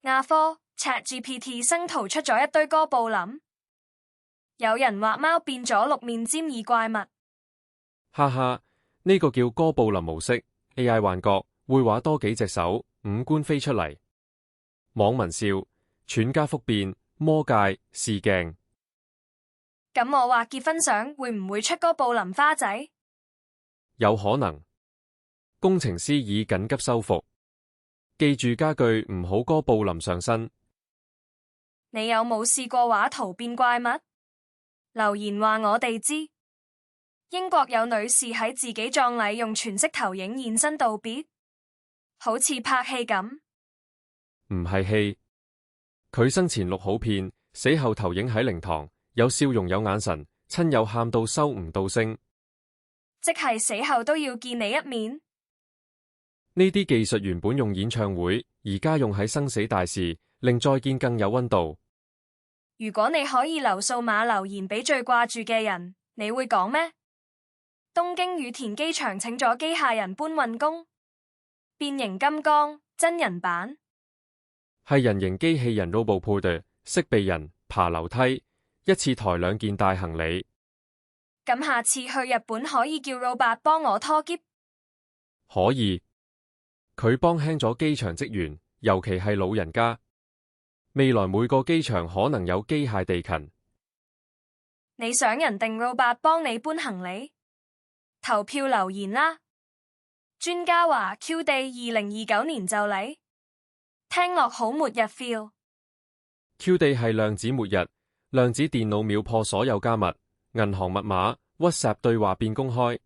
亞科 ChatGPT 生圖出咗一堆哥布林，有人畫貓變咗六面尖耳怪物，哈哈，呢個叫哥布林模式 AI 幻覺，會畫多幾隻手，五官飛出嚟。網民笑，喘加復變，魔界試鏡。咁我畫結婚相會唔會出哥布林花仔？有可能。工程師已緊急修復，記住家具唔好哥布林上身。你有冇試過畫圖變怪物？留言話我哋知。英國有女士喺自己葬禮用全息投影現身道別，好似拍戲咁。唔係戲，佢生前錄好片，死後投影喺靈堂，有笑容有眼神，親友喊到收唔到聲。即係死後都要見你一面。呢啲技術原本用演唱會，而家用喺生死大事，令再見更有溫度。如果你可以留數碼留言俾最掛住嘅人，你會講咩？東京羽田機場請咗機械人搬運工，變形金剛真人版係人形機器人 Robopod， 識避人，爬樓梯，一次抬2件大行李。咁下次去日本可以叫 Robot 幫我拖篋？可以。佢幫輕咗機場職員，尤其係老人家。未來每個機場可能有機械地勤。你想人定 Robot 幫你搬行李？投票留言啦！專家話 Q 地2029年就嚟，聽落好末日 feel。Q 地係量子末日，量子電腦秒破所有加密，銀行密碼、WhatsApp 對話變公開。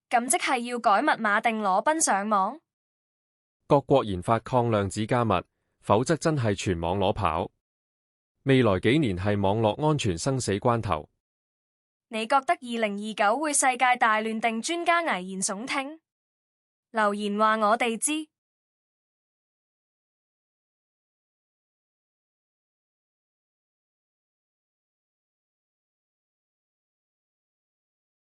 咁即係要改密碼定裸奔上網？各國研發抗量子加密，否則真係全網裸跑。未來幾年係網絡安全生死關頭。你覺得2029會世界大亂定專家危言聳聽？留言話我哋知。